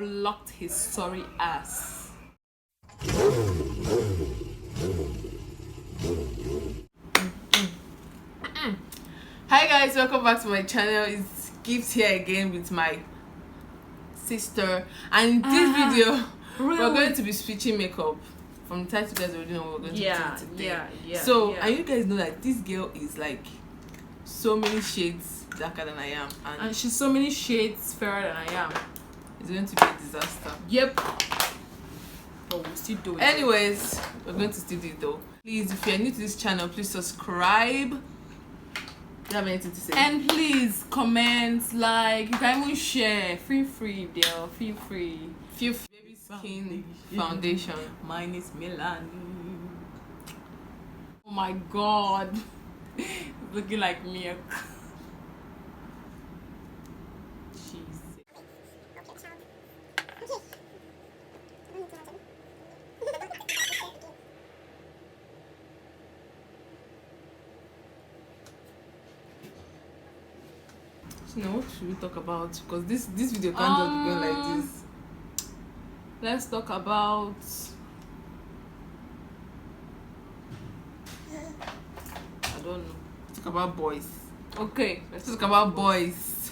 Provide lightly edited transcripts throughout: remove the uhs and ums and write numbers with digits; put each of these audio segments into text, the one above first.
blocked his sorry ass. Hi guys, welcome back to my channel. It's Gift here again with my sister, and in this video we're going to be switching makeup. From the title, you guys already know what we're going to be doing today. So and you guys know that this girl is like so many shades darker than I am, and she's so many shades fairer than I am. It's going to be a disaster. Yep. But we'll still do it. Anyways, we're going to still do it though. Please, if you're new to this channel, please subscribe. Do you have anything to say? And please comment, like, you can even share. Feel free, girl. Feel free. Baby Skin Foundation. Mine is Milan. Oh my god. It's looking like milk. You know, what should we talk about? Because this video can't just be going like this. Let's talk about I don't know. Talk about boys. Okay, let's talk about boys.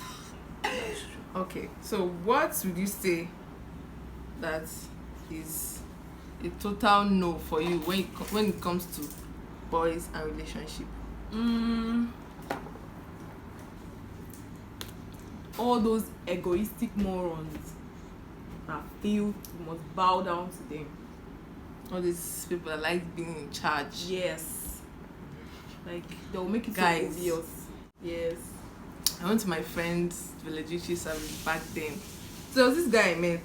Okay, so what would you say that is a total no for you when it comes to boys and relationship? All those egoistic morons that feel you must bow down to them. All these people that like being in charge. Yes. Like, they'll make it guys, so obvious. Yes. I went to my friend's village service back then. So there was this guy I met.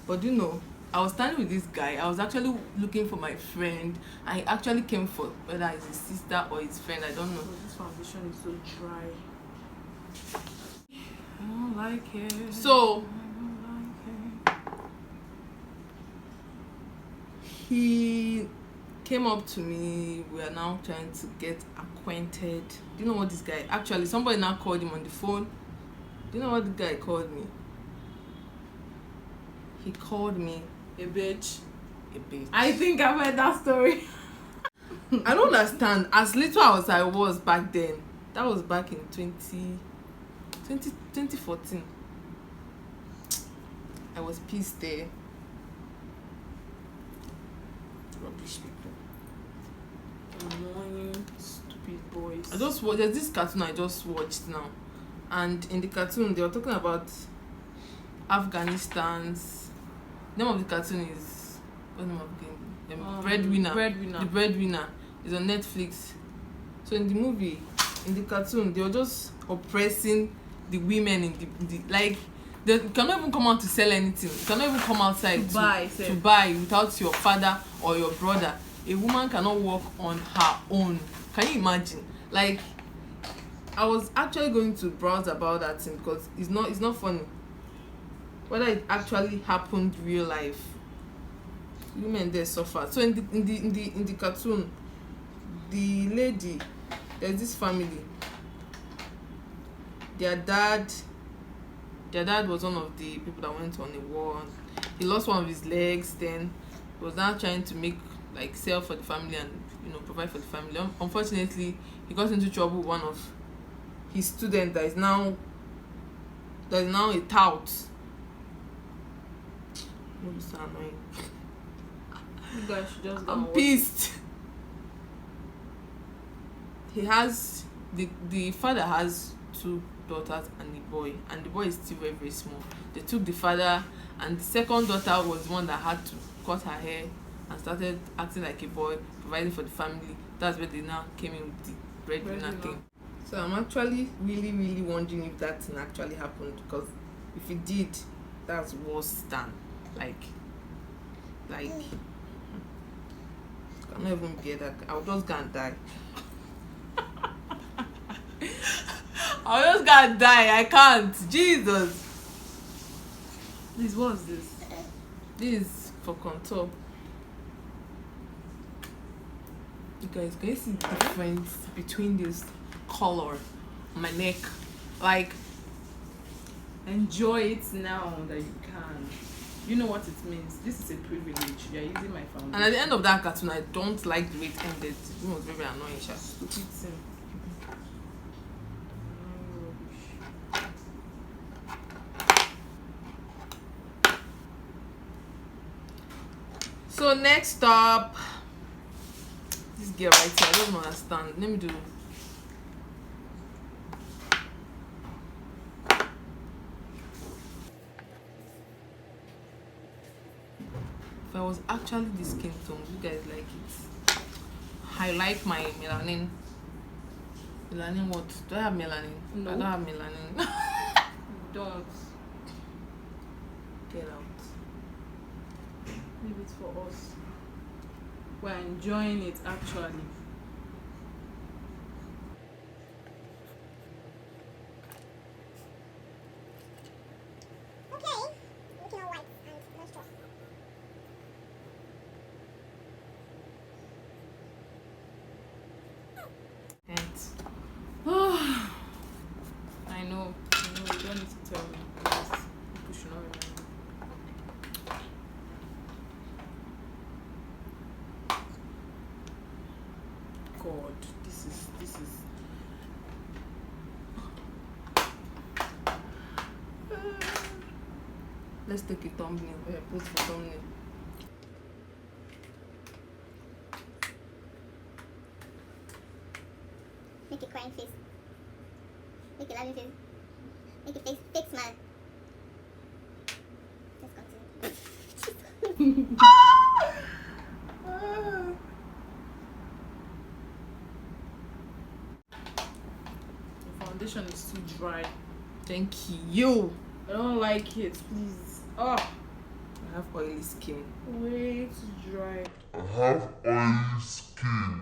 But you know, I was standing with this guy. I was actually looking for my friend. I actually came for whether it's his sister or his friend. I don't know. Oh, this foundation is so dry. I don't like it. So he came up to me. We are now trying to get acquainted. Do you know what this guy actually, somebody now called him on the phone? Do you know what the guy called me? He called me a bitch. A bitch. I think I've heard that story. I don't understand. As little as I was back then, that was back in 2014. I was pissed there. Rubbish people. Annoying, stupid boys. There's this cartoon I just watched now, and in the cartoon they were talking about Afghanistan's. The name of the cartoon is what's the name of the game? Breadwinner. The Breadwinner is on Netflix. So in the movie, in the cartoon, they were just oppressing the women in the like. They cannot even come out to sell anything. You cannot even come outside to buy without your father or your brother. A woman cannot walk on her own. Can you imagine? Like, I was actually going to browse about that thing because it's not funny. Whether it actually happened real life, women there suffer. So in the cartoon, the lady, there's this family. Their dad was one of the people that went on a war. He lost one of his legs. Then he was now trying to make like sell for the family and provide for the family. Unfortunately, he got into trouble with one of his students that is now a tout. Maybe so annoying. You guys should just go. I'm pissed. He has the father has 2 daughters and a boy, and the boy is still very, very small. They took the father, and the second daughter was one that had to cut her hair and started acting like a boy, providing for the family. That's where they now came in with the breadwinner thing. So I'm actually really, really wondering if that thing actually happened, because if it did, that's worse than like I cannot even bear that. I'll just go and die. I'll just gonna die. I can't. Jesus. Please, what's this? This is for contour. You guys, can you see the difference between this color on my neck? Like, Enjoy it now that you can. You know what it means. This is a privilege. You are using my foundation. And at the end of that cartoon, I don't like the way it ended. It was very annoying. Stupid thing. So next up, this girl right here, I don't understand. Let me do. If I was actually this skin tone, you guys like it. Highlight my melanin. Melanin what? Do I have melanin? No. I don't have melanin. Don't. Get out. Leave it for us. We're enjoying it actually. Okay, looking all white and monstrous. And I know. You don't need to tell me. Just pushing on it. God, this is let's take a thumbnail. Put for thumbnail. Make a crying face. Make a laughing face. Make a fake smile. Let's continue. the foundation is too dry. Thank you. I don't like it, please. Oh, I have oily skin. way too dry. I have oily skin.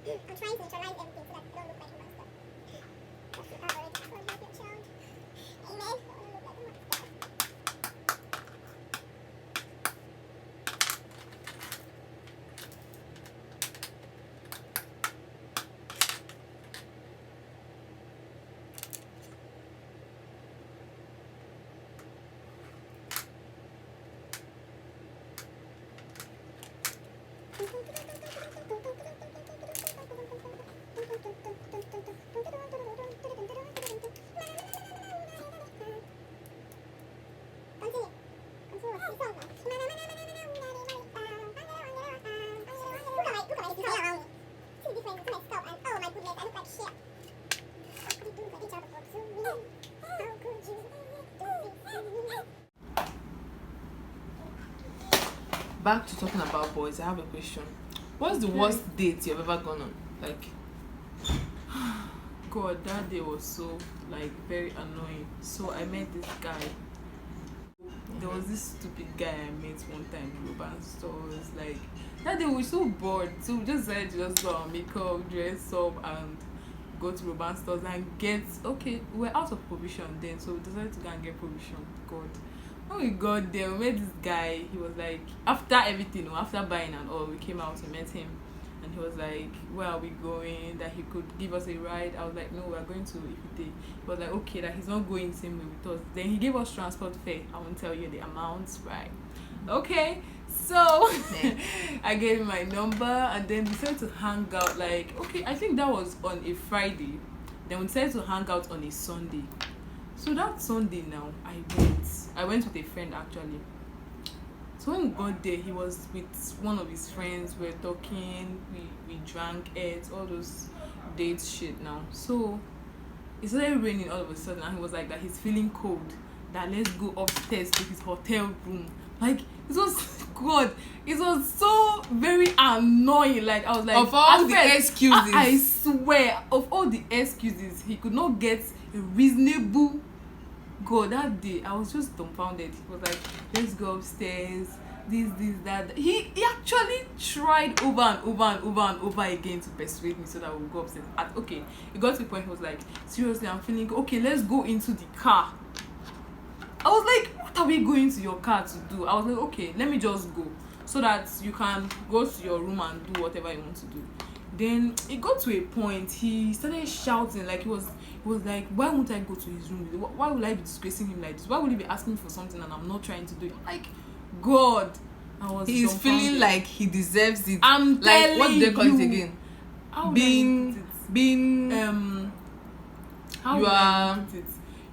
I'm trying to neutralize everything so that I don't look like a monster. That's the average for a black child. Amen. I don't look like a monster. Back to talking about boys, I have a question. What's the worst date you've ever gone on? Like, God, that day was so like very annoying. So I met this guy. There was this stupid guy I met one time in Urban stores. Like that day we were so bored, so we just decided to just go and make up, dress up, and go to Urban stores and get. Okay, we were out of provision then, so we decided to go and get provision. God, when we got there, we met this guy. He was like, after everything, after buying and all, we came out, we met him. And he was like, where are we going? That he could give us a ride. I was like, no, we're going to Ifite. He was like, okay, that he's not going the same way with us. Then he gave us transport fare. I won't tell you the amounts, right? Okay, so I gave him my number and then we decided to hang out. Like, okay, I think that was on a Friday. Then we decided to hang out on a Sunday. So that Sunday now, I went with a friend actually. So when we got there, he was with one of his friends. We were talking, we drank, ate, all those date shit now. So it started raining all of a sudden and he was like that he's feeling cold. That let's go upstairs to his hotel room. Like, it was God. It was so very annoying. Like, I was like, of all the excuses, I swear, of all the excuses, he could not get a reasonable. God, that day I was just dumbfounded. He was like, let's go upstairs, this, that. He actually tried over and over again to persuade me so that we'll go upstairs. Okay, it got to the point he was like, seriously, I'm feeling good. Okay, let's go into the car. I was like, what what are we going to your car to do? I was like, okay, let me just go so that you can go to your room and do whatever you want to do. Then it got to a point, he started shouting, like he was like, why won't I go to his room? Why will I be disgracing him like this? Why will he be asking me for something and I'm not trying to do it? Like, God, he's feeling like he deserves it. I'm like, telling what do they call it again?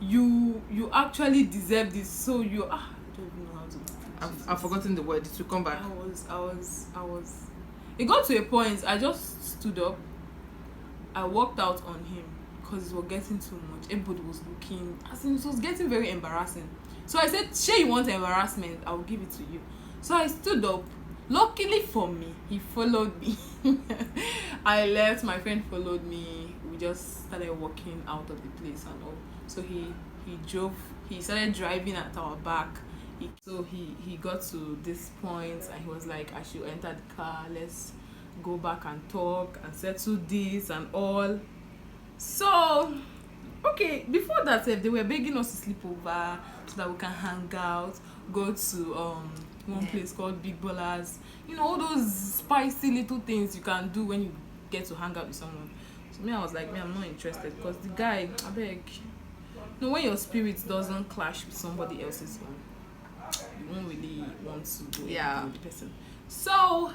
You actually deserve this, so you I don't even know how to. I've forgotten the word. It will come back. I was. It got to a point. I just stood up. I walked out on him because it was getting too much. Everybody was looking. It was getting very embarrassing. So I said, "Sure, you want embarrassment? I will give it to you." So I stood up. Luckily for me, he followed me. I left. My friend followed me. We just started walking out of the place and all. So he drove. He started driving at our back. So he got to this point and he was like, I should enter the car. Let's go back and talk and settle this and all. So okay, before that, they were begging us to sleep over so that we can hang out, go to one place called Big Ballers. You know, all those spicy little things you can do when you get to hang out with someone. So me, I was like, I'm not interested because the guy, I beg. No, when your spirit doesn't clash with somebody else's own, you don't really want to go with the person. So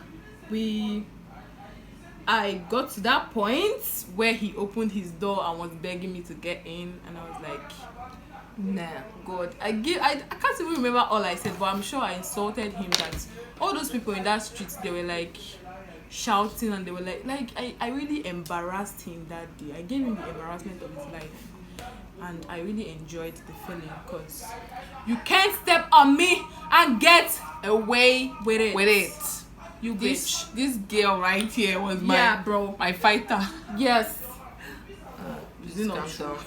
I got to that point where he opened his door and was begging me to get in, and I was like, nah, God, I can't even remember all I said, but I'm sure I insulted him. That all those people in that street, they were like shouting and they were like I really embarrassed him that day. I gave him the embarrassment of his life, and I really enjoyed the feeling because you can't step on me and get away with it. You bitch. This girl right here was my fighter. Yes. Is it not true?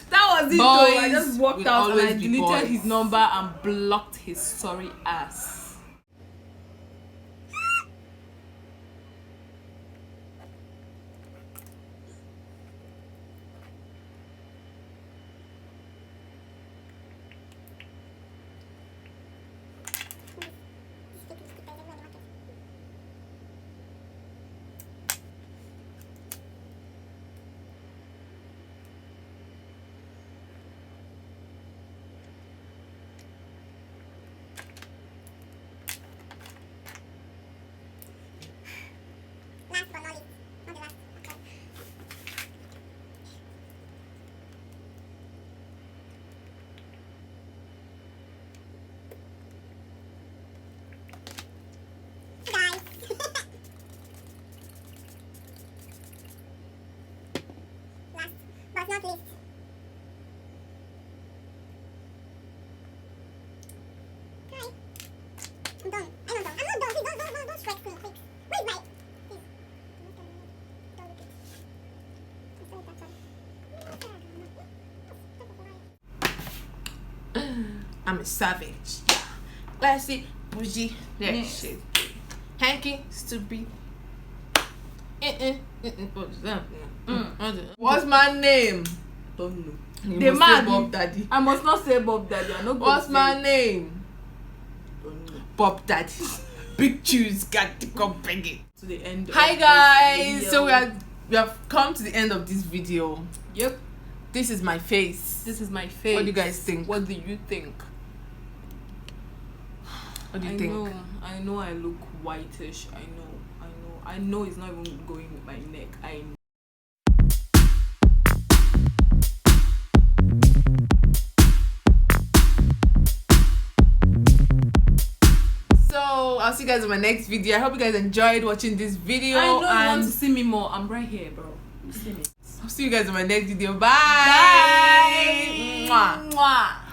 That was it. Though. I just walked out and I deleted his number and blocked his sorry ass. Last but not least, not the last, okay. Guys. Last but not least. Hi. I'm done. I'm not done. Please don't stress me, quick. Where's my... I'm a savage. Classy, bougie, that shit. Hanky, stupid. What's my name? Don't know. You must say Bob Daddy. I must not say Bob Daddy. I'm not. What's my name? Don't know. Bob Daddy. Big chews got to come bring it. To the end. Hi guys. So we have come to the end of this video. Yep. This is my face. This is my face. What do you guys think? What do you think? What do you think? I know I look whitish. I know it's not even going with my neck. I know. So I'll see you guys in my next video. I hope you guys enjoyed watching this video. I know you want to see me more. I'm right here, bro. You see me. I'll see you guys in my next video. Bye. Bye. Mwah. Mwah.